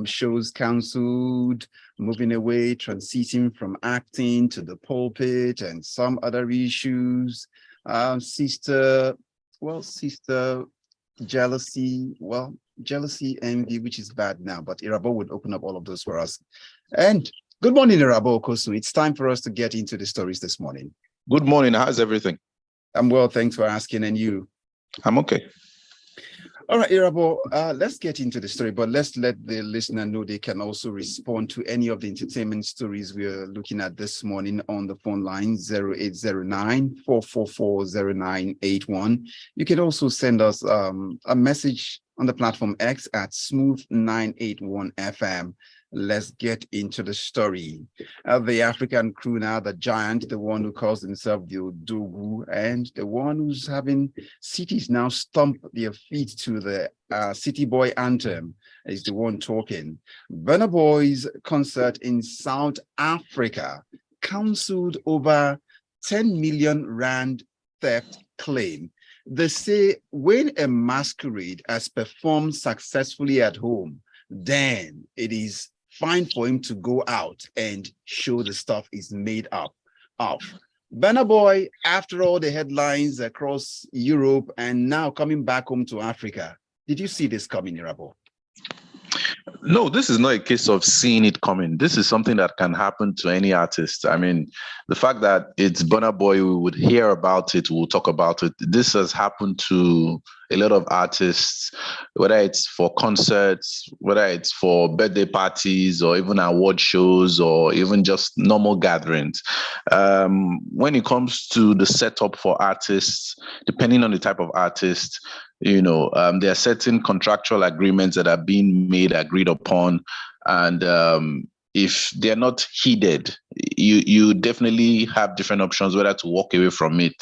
shows cancelled, moving away, transiting from acting to the pulpit, and some other issues. Sister jealousy, jealousy, envy, which is bad now, but Irabor would open up all of those for us. And good morning, Irabor, Okosun. It's time for us to get into the stories this morning. Good morning. How's everything? I'm well, thanks for asking. And you? I'm okay. All right, Irabor, let's get into the story, but let's let the listener know they can also respond to any of the entertainment stories we're looking at this morning on the phone line 0809-444-0981. You can also send us a message on the platform X at Smooth981FM. Let's get into the story. The African crew now, the giant, the one who calls himself the Odogu, and the one who's having cities now stomp their feet to the City Boy anthem is the one talking. Burna Boy's concert in South Africa cancelled over 10 million rand theft claim. They say when a masquerade has performed successfully at home, then it is fine for him to go out and show the stuff is made up of. Burna Boy, after all the headlines across Europe and now coming back home to Africa. Did you see this coming, Irabor? No, this is not a case of seeing it coming. This is something that can happen to any artist. I mean, the fact that it's Burna Boy, we would hear about it, we'll talk about it. This has happened to a lot of artists, whether it's for concerts, whether it's for birthday parties, or even award shows, or even just normal gatherings. When it comes to the setup for artists, depending on the type of artist, there are certain contractual agreements that are being made, agreed upon, and if they're not heeded, you definitely have different options whether to walk away from it.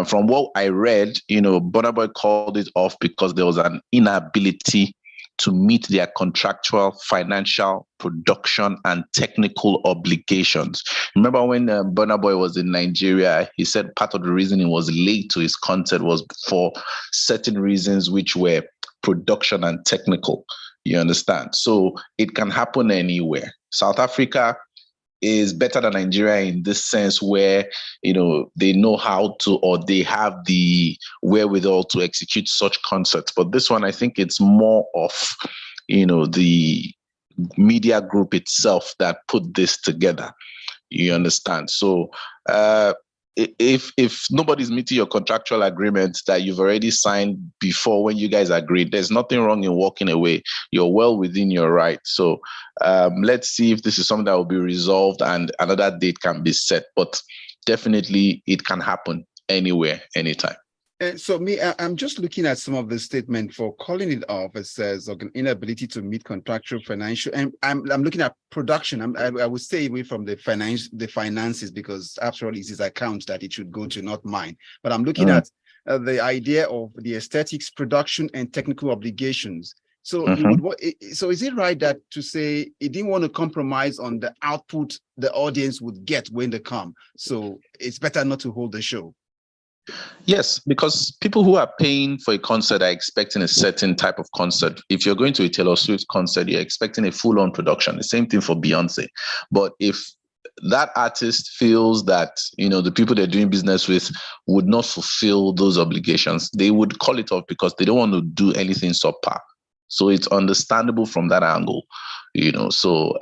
From what I read, Burna Boy called it off because there was an inability to meet their contractual, financial, production, and technical obligations. Remember when Burna Boy was in Nigeria, he said part of the reason he was late to his concert was for certain reasons which were production and technical. You understand? So it can happen anywhere. South Africa is better than Nigeria in this sense where, they know how to, or they have the wherewithal to execute such concerts. But this one, I think it's more of, the media group itself that put this together. You understand? So if nobody's meeting your contractual agreements that you've already signed before when you guys agreed, there's nothing wrong in walking away. You're well within your right. So let's see if this is something that will be resolved and another date can be set. But definitely it can happen anywhere, anytime. So I'm just looking at some of the statement for calling it off. It says inability to meet contractual financial, and I'm looking at production. I would stay away from the finances because after all, it's his account that it should go to, not mine. But I'm looking at the idea of the aesthetics, production, and technical obligations. So so is it right that to say he didn't want to compromise on the output the audience would get when they come? So it's better not to hold the show. Yes, because people who are paying for a concert are expecting a certain type of concert. If you're going to a Taylor Swift concert, you're expecting a full-on production. The same thing for Beyonce. But if that artist feels that, the people they're doing business with would not fulfill those obligations, they would call it off because they don't want to do anything subpar. So it's understandable from that angle, So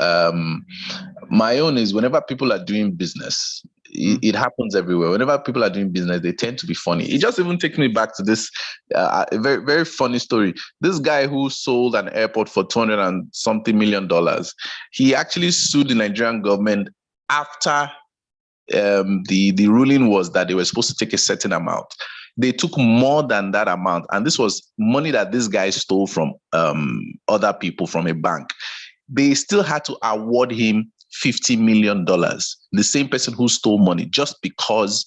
my own is whenever people are doing business, it happens everywhere. Whenever people are doing business, they tend to be funny. It just even takes me back to this very, very funny story. This guy who sold an airport for $200 and something million, he actually sued the Nigerian government after the ruling was that they were supposed to take a certain amount. They took more than that amount. And this was money that this guy stole from other people from a bank. They still had to award him $50 million, the same person who stole money, just because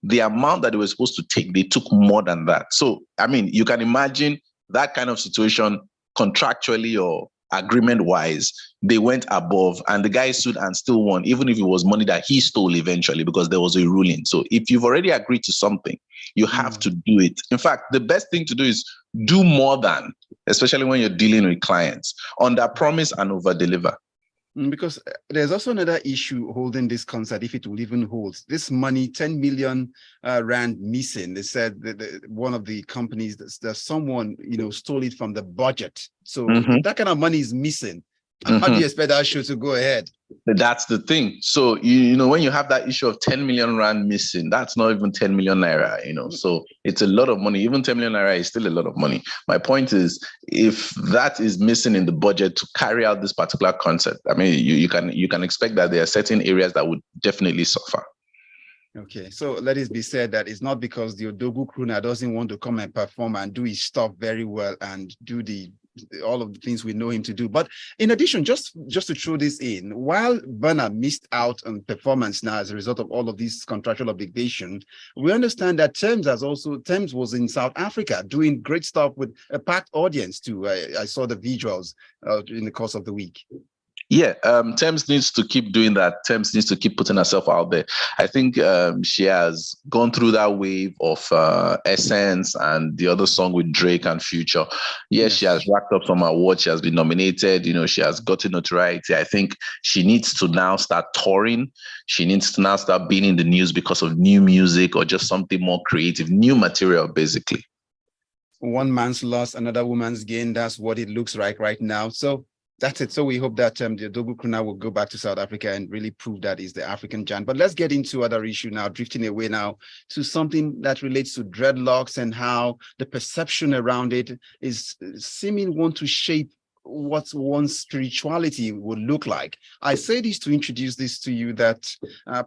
the amount that they were supposed to take, they took more than that. So, I mean, you can imagine that kind of situation contractually or agreement wise, they went above, and the guy sued and still won, even if it was money that he stole eventually, because there was a ruling. So if you've already agreed to something, you have to do it. In fact, the best thing to do is do more than, especially when you're dealing with clients, under promise and over deliver. Because there's also another issue holding this concert, if it will even hold. This money, 10 million rand missing. They said that one of the companies, that someone, stole it from the budget. So if that kind of money is missing, how do you expect that show to go ahead? That's the thing. So, when you have that issue of 10 million rand missing, that's not even 10 million naira, so it's a lot of money. Even 10 million naira is still a lot of money. My point is, if that is missing in the budget to carry out this particular concert, I mean, you can expect that there are certain areas that would definitely suffer. Okay, so let it be said that it's not because the Odogwu crooner doesn't want to come and perform and do his stuff very well and do all of the things we know him to do. But in addition, just to throw this in, while Burna missed out on performance now as a result of all of these contractual obligations, we understand that Tems was in South Africa doing great stuff with a packed audience too. I saw the visuals in the course of the week. Yeah, Tems needs to keep doing that. Tems needs to keep putting herself out there. I think she has gone through that wave of Essence and the other song with Drake and Future. Yes, she has racked up some awards. She has been nominated. She has gotten notoriety. I think she needs to now start touring. She needs to now start being in the news because of new music or just something more creative, new material, basically. One man's loss, another woman's gain. That's what it looks like right now. So that's it. So we hope that the Odogwu crooner will go back to South Africa and really prove that he's the African giant. But let's get into other issue now, drifting away now to something that relates to dreadlocks and how the perception around it is seeming want to shape what one's spirituality would look like. I say this to introduce this to you, that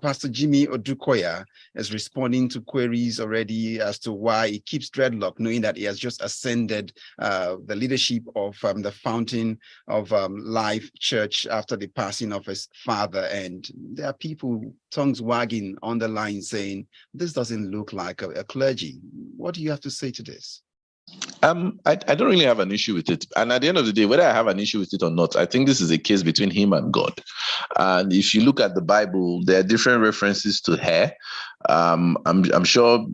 Pastor Jimmy Odukoya is responding to queries already as to why he keeps dreadlock, knowing that he has just ascended the leadership of the Fountain of Life Church after the passing of his father. And there are people tongues wagging on the line saying, this doesn't look like a clergy. What do you have to say to this? I don't really have an issue with it. And at the end of the day, whether I have an issue with it or not, I think this is a case between him and God. And if you look at the Bible, there are different references to hair. I'm sure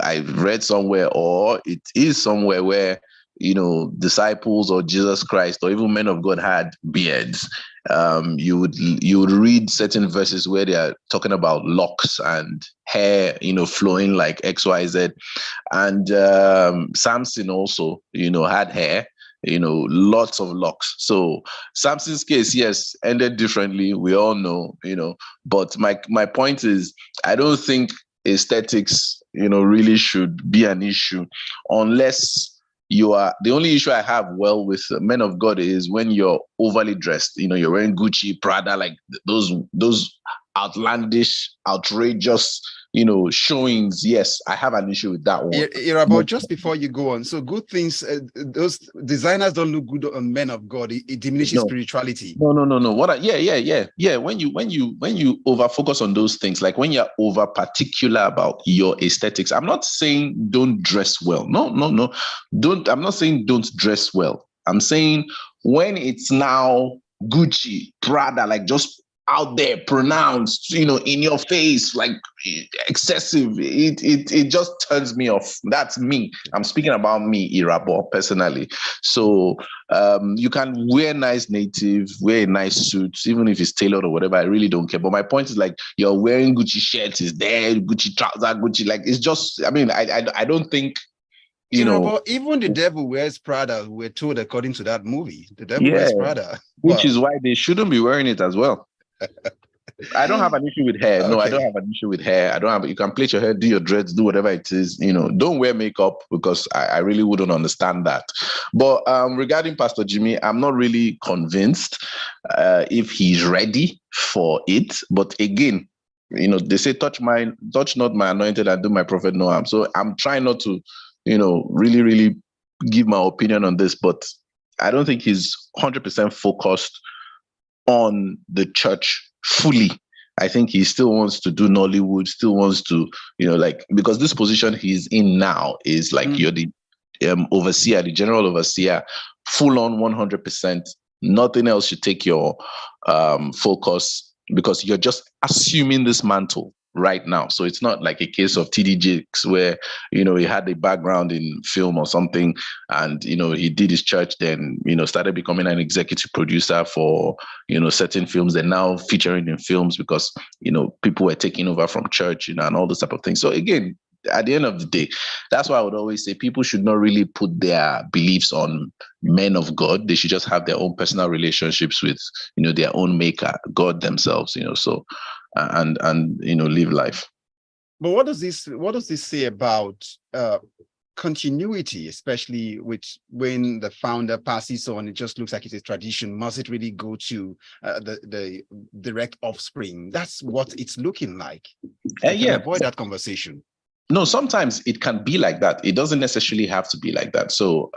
I read somewhere, or it is somewhere where, disciples or Jesus Christ or even men of God had beards. You would read certain verses where they are talking about locks and hair, flowing like XYZ. And Samson also, had hair, lots of locks. So Samson's case, yes, ended differently. We all know, but my point is, I don't think aesthetics, really should be an issue unless you are. The only issue I have with men of God is when you're overly dressed, you're wearing Gucci, Prada, like those outlandish, outrageous, showings. Yes, I have an issue with that one. Irabor, just before you go on, so good things, those designers don't look good on men of God. It diminishes spirituality. No. Yeah. When you over focus on those things, like when you're over particular about your aesthetics, I'm not saying don't dress well. No. I'm not saying don't dress well. I'm saying when it's now Gucci, Prada, like just out there, pronounced, in your face, like excessive. It just turns me off. That's me. I'm speaking about me, Irabor, personally. So you can wear nice native, wear a nice suit, even if it's tailored or whatever. I really don't care. But my point is, like, you're wearing Gucci shirts, is there, Gucci trouser, Gucci, like, it's just. I mean, I don't think. Even the devil wears Prada. We're told, according to that movie, the devil wears Prada, which is why they shouldn't be wearing it as well. I don't have an issue with hair. No, I don't have an issue with hair. You can plait your hair, do your dreads, do whatever it is. Don't wear makeup, because I really wouldn't understand that. But regarding Pastor Jimmy, I'm not really convinced if he's ready for it. But again, they say, touch not my anointed and do my prophet no harm. So I'm trying not to, really, really give my opinion on this, but I don't think he's 100% focused on the church fully. I think he still wants to do Nollywood, still wants to, because this position he's in now is like you're the overseer, the general overseer, full on 100%. Nothing else should take your focus, because you're just assuming this mantle right now. So it's not like a case of TD Jakes where, he had a background in film or something, and, he did his church, then, started becoming an executive producer for, certain films, and now featuring in films because, people were taking over from church, and all this type of thing. So again, at the end of the day, that's why I would always say people should not really put their beliefs on men of God. They should just have their own personal relationships with, their own maker, God themselves, so, and live life. But what does this say about continuity, especially with when the founder passes on? It just looks like it's a tradition. Must it really go to the direct offspring? That's what it's looking like. Yeah, avoid that conversation. No, sometimes it can be like that. It doesn't necessarily have to be like that. So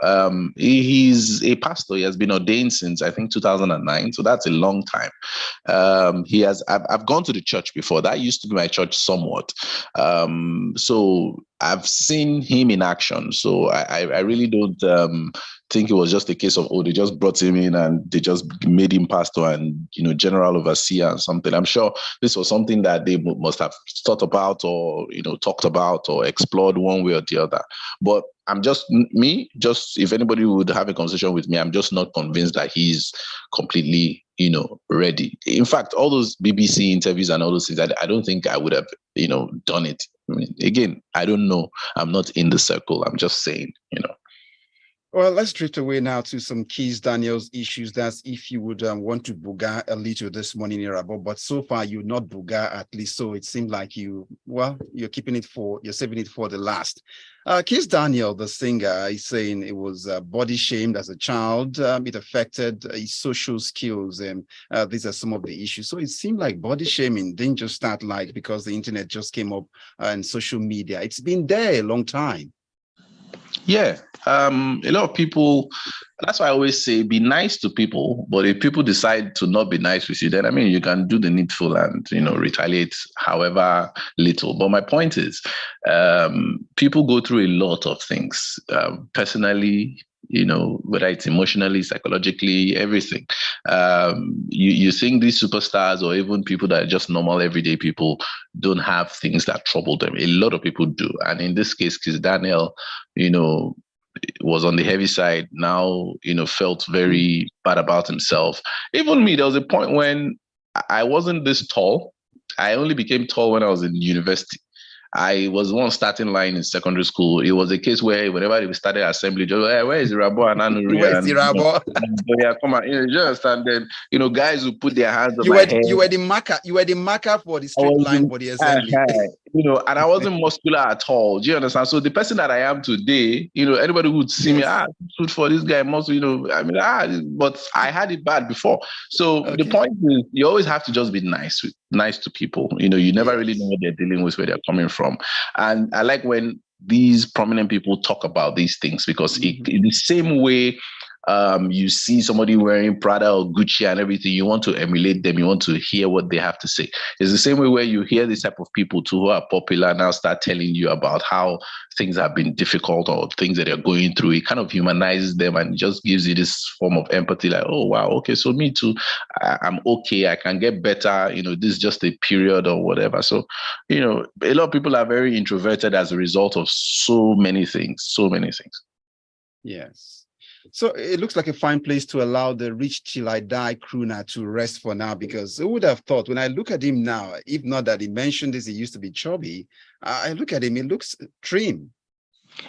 he's a pastor. He has been ordained since, I think, 2009. So that's a long time. I've gone to the church before. That used to be my church somewhat. So I've seen him in action. So I really don't think it was just a case of, they just brought him in and they just made him pastor and, general overseer and something. I'm sure this was something that they must have thought about or, talked about or explored one way or the other. But if anybody would have a conversation with me, I'm just not convinced that he's completely, ready. In fact, all those BBC interviews and all those things, I don't think I would have, done it. I mean, again, I don't know. I'm not in the circle. I'm just saying, Well, let's drift away now to some Keys Daniels issues. That's if you would want to booga a little this morning, Irabor, but so far you're not booga, at least. So it seemed like you're saving it for the last. Keys Daniel, the singer, is saying it was body shamed as a child. It affected his social skills, and these are some of the issues. So it seemed like body shaming didn't just start because the internet just came up and social media. It's been there a long time. Yeah, a lot of people. That's why I always say be nice to people. But if people decide to not be nice with you, then you can do the needful and retaliate however little. But my point is, people go through a lot of things personally. Whether it's emotionally, psychologically, everything. You think these superstars or even people that are just normal everyday people don't have things that trouble them. A lot of people do. And in this case, Keys Daniel, was on the heavy side, now, felt very bad about himself. Even me, there was a point when I wasn't this tall. I only became tall when I was in university. I was one starting line in secondary school. It was a case where whenever we started assembly, just hey, where is Irabor and Anuri? Where's Irabor? Yeah, come on, just and then guys who put their hands on my head. You were the marker. You were the marker for the straight line for the assembly. And I wasn't muscular at all. Do you understand? So the person that I am today, anybody would see me, shoot for this guy, muscle, but I had it bad before. So the point is, you always have to just be nice to people. You never really know what they're dealing with, where they're coming from. And I like when these prominent people talk about these things, because in the same way you see somebody wearing Prada or Gucci and everything, you want to emulate them, you want to hear what they have to say. It's the same way where you hear this type of people too who are popular now start telling you about how things have been difficult or things that they're going through. It kind of humanizes them and just gives you this form of empathy, like, oh wow, okay, so me too, I'm okay, I can get better, this is just a period or whatever. So a lot of people are very introverted as a result of so many things. Yes. So it looks like a fine place to allow the Rich Till I Die crooner to rest for now, because who would have thought, when I look at him now, if not that he mentioned this, he used to be chubby, I look at him, he looks trim.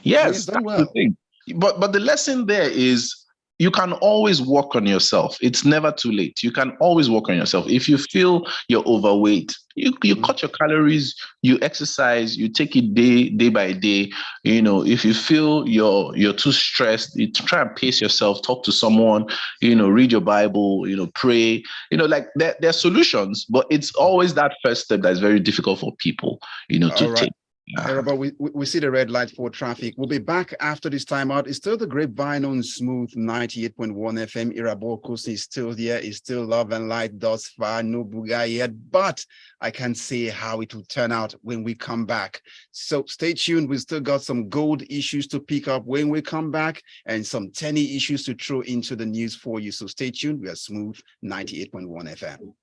Yes, he's done well. The thing. But the lesson there is, you can always work on yourself. It's never too late. You can always work on yourself. If you feel you're overweight, you cut your calories, you exercise, you take it day by day. If you feel you're too stressed, you try and pace yourself, talk to someone, read your Bible, pray. Like there are solutions, but it's always that first step that's very difficult for people, to take. Irabor, we see the red light for traffic. We'll be back after this timeout. It's still the Grapevine on Smooth 98.1 FM. Irabor Okosun is still here. It's still love and light thus far. No buga yet, but I can't say how it will turn out when we come back. So stay tuned. We still got some gold issues to pick up when we come back and some tenny issues to throw into the news for you. So stay tuned. We are Smooth 98.1 FM.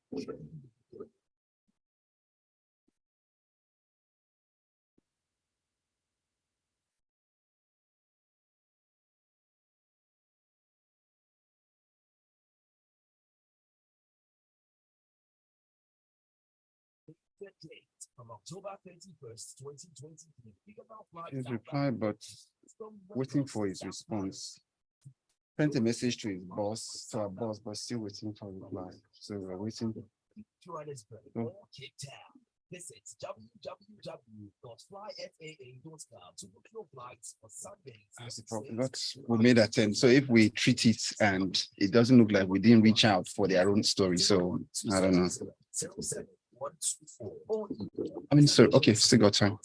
Date from October 31st, 2023. His reply, but waiting for his response. Sent a message to his boss, to our boss, but still waiting for a reply. So we're waiting. Johannesburg or Cape Town. Visit www.flyfaa.com to book your flights for Sundays. That's the problem. We made that 10. So if we treat it and it doesn't look like we didn't reach out for their own story, so I don't know. I mean, sir, okay, still got time.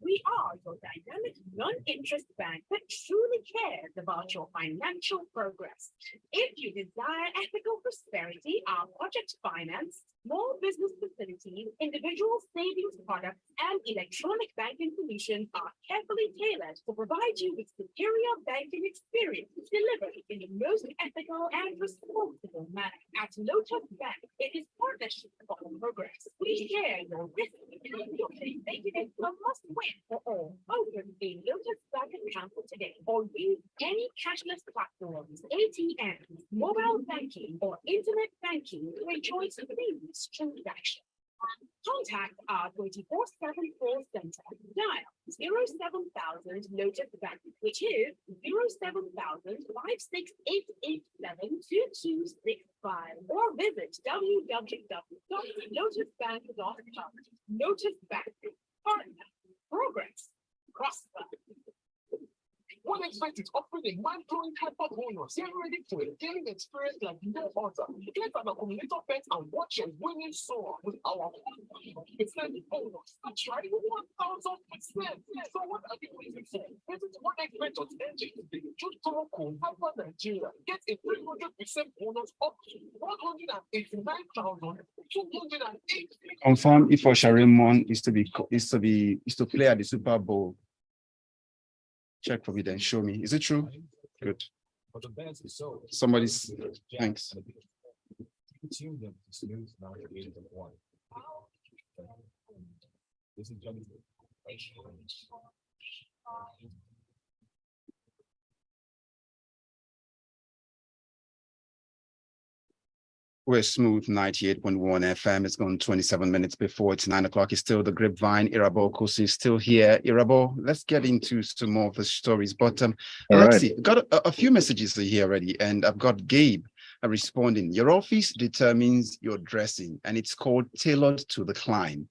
We are your dynamic non-interest bank that truly cares about your financial progress. If you desire ethical prosperity, our project finance, small business facilities, individual savings products, and electronic banking solutions are carefully tailored to provide you with superior banking experience delivered in the most ethical and responsible manner. At Lotus Bank, it is partnership for progress. We share your risk, making it a must-win for all. Open a Lotus Bank account today or use any cashless platforms, ATMs, mobile banking, or internet banking to enjoy seamless transaction. Contact our 24/7 call center. Dial 07000 Lotus Bank, which is 07000 568872265, or visit www.lotusbank.com. Lotus Bank, partner, progress, prosper. One Expect is offering a mind-blowing hyper bonus. Get ready for a gaming experience like no other. Get an accumulator bet and watch your winning soar with our extended bonus. Try 1,000%. So what are you waiting for? Visit OneXBet.ng. Choose promo code Hyper Nigeria. Get a 300% bonus up to 189,208. Confirm if Osha Raymond is to play at the Super Bowl. Check for me then. Show me. Is it true? Good. Somebody's. Thanks. We're Smooth 98.1 FM. It's gone 27 minutes before it's 9 o'clock. It's still the Grapevine. Irabor Okosun is still here. Irabor, let's get into some more of the stories. But let's see. Got a few messages here already, and I've got Gabe responding. Your office determines your dressing, and it's called tailored to the client.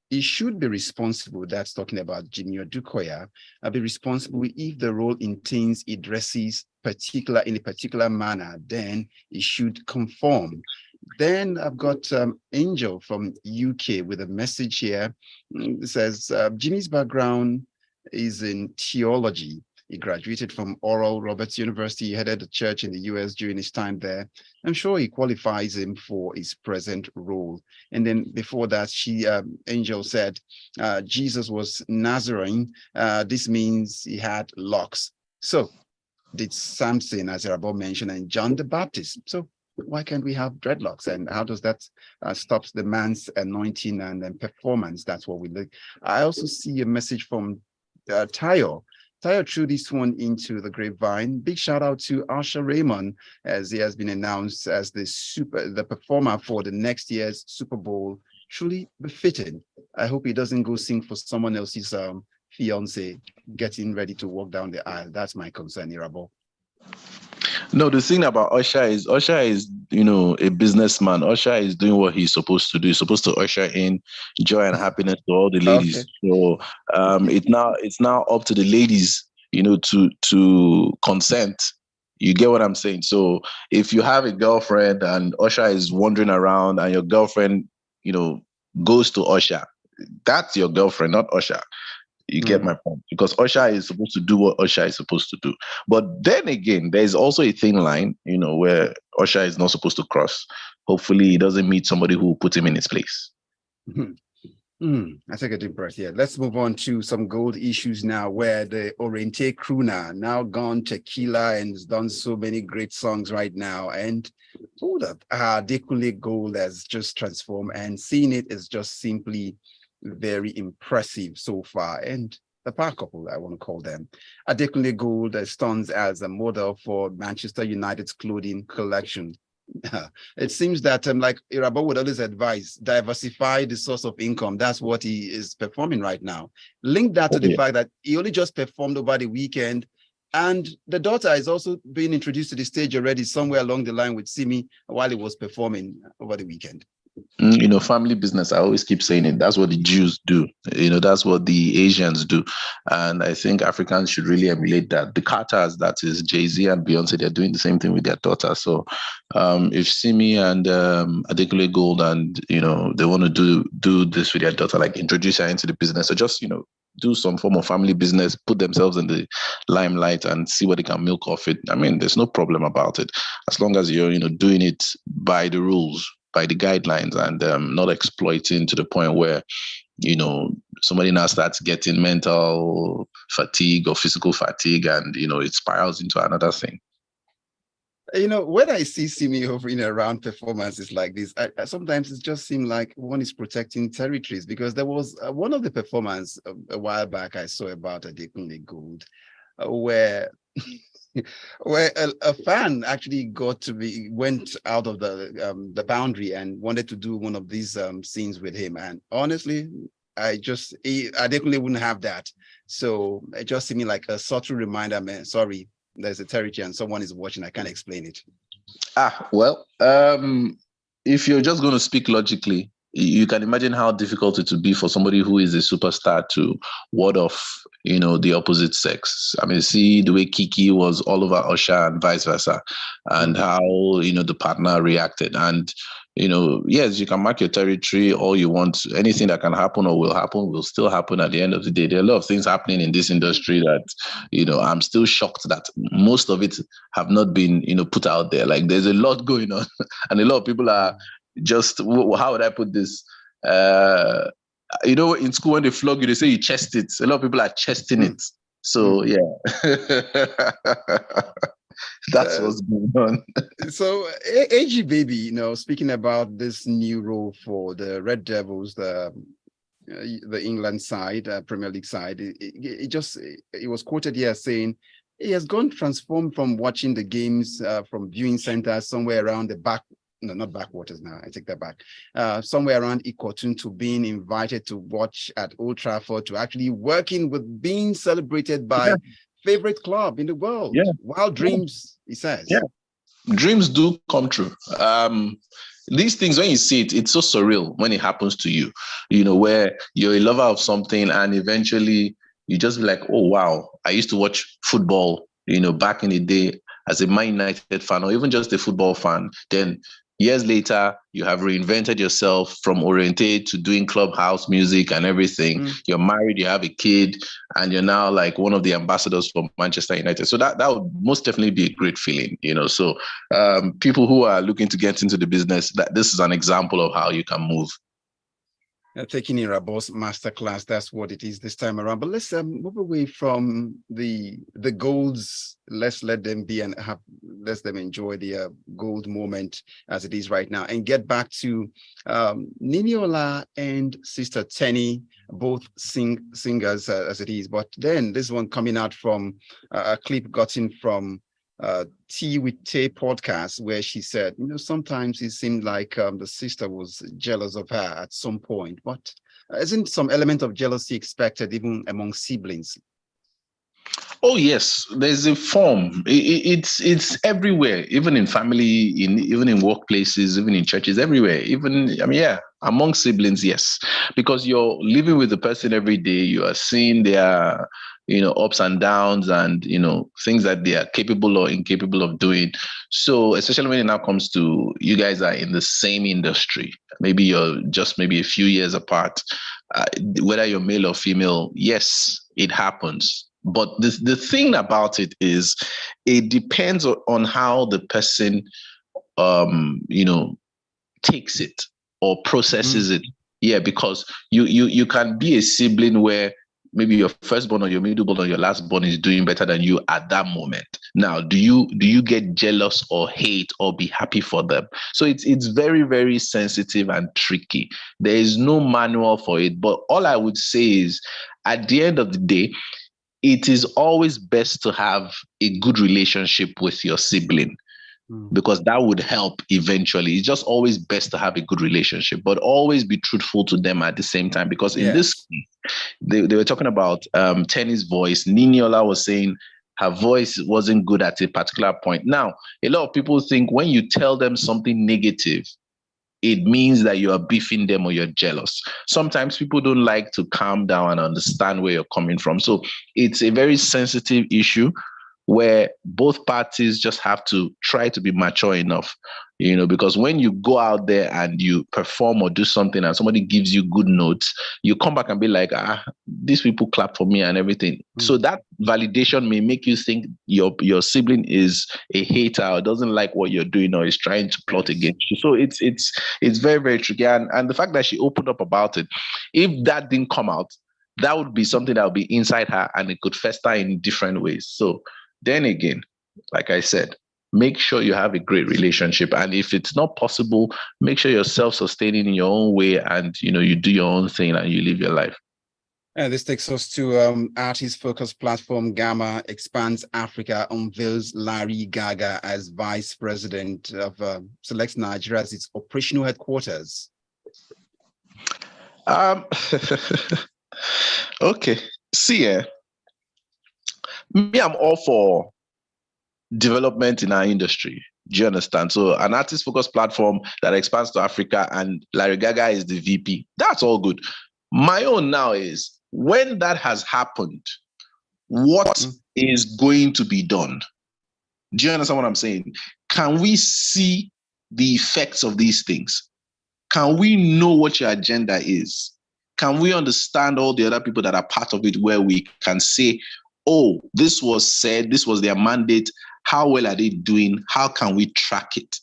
It should be responsible, that's talking about Junior Dukoya, be responsible if the role intends it dresses in a particular manner, then it should conform. Then I've got Angel from UK with a message here. It says, Jimmy's background is in theology. He graduated from Oral Roberts University. He headed a church in the US during his time there. I'm sure he qualifies him for his present role. And then before that, Angel said, Jesus was Nazarene. This means he had locks. So did Samson, as Irabor mentioned, and John the Baptist. So why can't we have dreadlocks? And how does that stop the man's anointing and performance? That's what we look. I also see a message from Tayo. Tayo threw this one into the Grapevine. Big shout out to Asha Raymond, as he has been announced as the performer for the next year's Super Bowl. Truly befitting. I hope he doesn't go sing for someone else's fiance getting ready to walk down the aisle. That's my concern, Irabor. No, the thing about Usher is, a businessman. Usher is doing what he's supposed to do. He's supposed to usher in joy and happiness to all the ladies. Okay. So it's now up to the ladies, to consent. You get what I'm saying? So if you have a girlfriend and Usher is wandering around and your girlfriend, goes to Usher, that's your girlfriend, not Usher. You get my point? Because Usher is supposed to do what Usher is supposed to do. But then again, there's also a thin line, where Usher is not supposed to cross. Hopefully he doesn't meet somebody who will put him in his place. I take a deep breath here. Let's move on to some gold issues now, where the Oriente crooner now gone tequila and has done so many great songs right now. And hold up, Adekunle Gold has just transformed, and seeing it is just simply very impressive so far. And the power couple, I want to call them. Adekunle Gold stands as a model for Manchester United's clothing collection. It seems that like Irabor would always advise, diversify the source of income. That's what he is performing right now. Link that to the fact that he only just performed over the weekend, and the daughter is also being introduced to the stage already somewhere along the line with Simi while he was performing over the weekend. Family business. I always keep saying it. That's what the Jews do. That's what the Asians do. And I think Africans should really emulate that. The Carters, that is Jay-Z and Beyonce, they're doing the same thing with their daughter. So if Simi and Adekunle Gold and, they want to do this with their daughter, like introduce her into the business, or just, do some form of family business, put themselves in the limelight and see what they can milk off it. I mean, there's no problem about it. As long as you're, doing it by the rules, by the guidelines, and not exploiting to the point where, somebody now starts getting mental fatigue or physical fatigue, and, it spirals into another thing. When I see Simi hovering around performances like this, I sometimes it just seems like one is protecting territories, because there was one of the performances a while back I saw about Adekunle Gold, where where a fan actually went out of the boundary and wanted to do one of these scenes with him. And honestly, I definitely wouldn't have that. So it just seemed like a subtle reminder, man, sorry, there's a territory and someone is watching. I can't explain it. Well, if you're just going to speak logically, you can imagine how difficult it would be for somebody who is a superstar to ward off, the opposite sex. I mean, see the way Kiki was all over Usher and vice versa, and how, the partner reacted. And, yes, you can mark your territory all you want. Anything that can happen or will still happen at the end of the day. There are a lot of things happening in this industry that, I'm still shocked that most of it have not been, put out there. Like, there's a lot going on and a lot of people are just, how would I put this? In school when they flog you, they say you chest it. A lot of people are chesting it. So yeah, that's what's going on. So AG Baby, speaking about this new role for the Red Devils, the England side, Premier League side, it was quoted here saying he has transformed from watching the games from viewing centers somewhere around the back. No, not backwaters now. I take that back. Somewhere around Okosun, to being invited to watch at Old Trafford, to actually working with being celebrated by favorite club in the world. Yeah. Wild dreams, he says. Yeah, dreams do come true. These things, when you see it, it's so surreal when it happens to you. Where you're a lover of something and eventually you just be like, oh wow, I used to watch football, back in the day as a Man United fan or even just a football fan. Then years later, you have reinvented yourself from Oriente to doing clubhouse music and everything. You're married, you have a kid, and you're now like one of the ambassadors for Manchester United. So that would most definitely be a great feeling, So people who are looking to get into the business, this is an example of how you can move. Taking Irabor's masterclass, that's what it is this time around. But let's move away from the golds. Let's let them be and let them enjoy the gold moment as it is right now, and get back to Niniola and Sister Tenny, both singers as it is. But then this one coming out from a clip gotten from Tea with Tay podcast, where she said, sometimes it seemed like the sister was jealous of her at some point, but isn't some element of jealousy expected even among siblings? Oh yes, there's a form. It's everywhere, even in family, even in workplaces, even in churches, everywhere. Among siblings, yes, because you're living with the person every day. You are seeing their ups and downs and, things that they are capable or incapable of doing. So especially when it now comes to you guys are in the same industry, maybe you're just maybe a few years apart, whether you're male or female, yes, it happens. But the thing about it is it depends on how the person, takes it or processes it. Yeah, because you can be a sibling where maybe your firstborn or your middleborn or your lastborn is doing better than you at that moment. Now, do you get jealous or hate or be happy for them? So it's very, very sensitive and tricky. There is no manual for it. But all I would say is at the end of the day, it is always best to have a good relationship with your sibling, because that would help eventually. It's just always best to have a good relationship, but always be truthful to them at the same time. Because in this case, they were talking about Tenny's voice. Niniola was saying her voice wasn't good at a particular point. Now, a lot of people think when you tell them something negative, it means that you are beefing them or you're jealous. Sometimes people don't like to calm down and understand where you're coming from. So it's a very sensitive issue where both parties just have to try to be mature enough, because when you go out there and you perform or do something and somebody gives you good notes, you come back and be like, these people clap for me and everything. So that validation may make you think your sibling is a hater or doesn't like what you're doing or is trying to plot against you. So it's very, very tricky. And the fact that she opened up about it, if that didn't come out, that would be something that would be inside her and it could fester in different ways. So then again, like I said, make sure you have a great relationship. And if it's not possible, make sure you're self-sustaining in your own way and, you do your own thing and you live your life. And this takes us to artist-focused platform Gamma expands Africa, unveils Larry Gaga as vice president of selects Nigeria as its operational headquarters. Okay. See, me, I'm all for development in our industry. Do you understand? So an artist-focused platform that expands to Africa and Larry Gaga is the VP. That's all good. My own now is, when that has happened, what is going to be done? Do you understand what I'm saying? Can we see the effects of these things? Can we know what your agenda is? Can we understand all the other people that are part of it, where we can say, oh, this was said, this was their mandate. How well are they doing? How can we track it?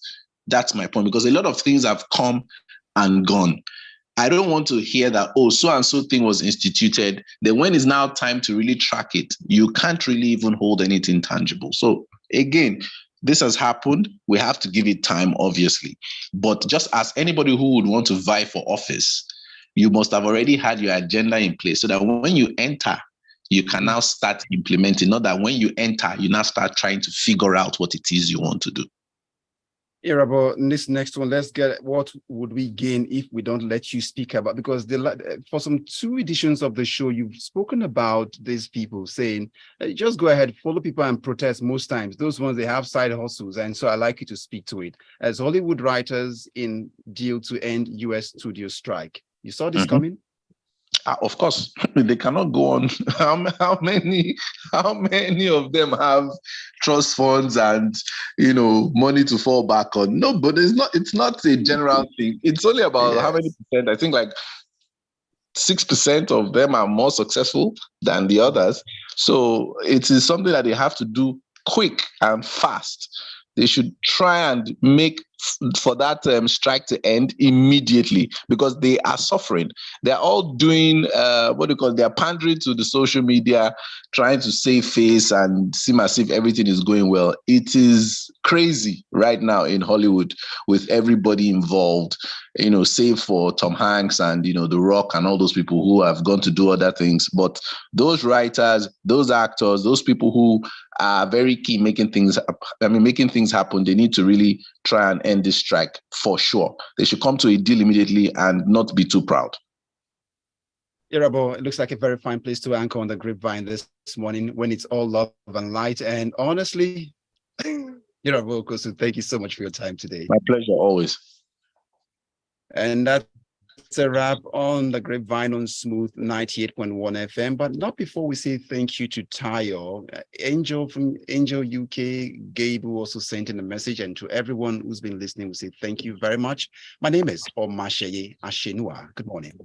That's my point, because a lot of things have come and gone. I don't want to hear that, oh, so-and-so thing was instituted. Then when it's now time to really track it, you can't really even hold anything tangible. So again, this has happened. We have to give it time, obviously. But just as anybody who would want to vie for office, you must have already had your agenda in place so that when you enter, you can now start implementing, not that when you enter, you now start trying to figure out what it is you want to do. Irabor, this next one, let's get what would we gain if we don't let you speak about, because for some 2 editions of the show, you've spoken about these people saying, just go ahead, follow people and protest most times. Those ones, they have side hustles. And so I'd like you to speak to it. As Hollywood writers in deal to end US studio strike. You saw this coming? Of course, they cannot go on. How many of them have trust funds and money to fall back on? No, but it's not a general thing. It's only about how many percent? I think like 6% of them are more successful than the others. So it is something that they have to do quick and fast. They should try and make for that strike to end immediately, because they are suffering. They're all doing they're pandering to the social media, trying to save face and seem as if everything is going well. It is crazy right now in Hollywood with everybody involved, save for Tom Hanks and, The Rock and all those people who have gone to do other things. But those writers, those actors, those people who are very key making things happen, they need to really try and end this strike for sure. They should come to a deal immediately and not be too proud. Irabor, it looks like a very fine place to anchor on the Grapevine this morning when it's all love and light. And honestly, Irabor Okosun, thank you so much for your time today. My pleasure, always. And that's It's a wrap on the Grapevine on Smooth 98.1 FM, but not before we say thank you to Tayo. Angel from Angel UK, Gabe, who also sent in a message, and to everyone who's been listening, we say thank you very much. My name is Omatseye Atsenuwa. Good morning.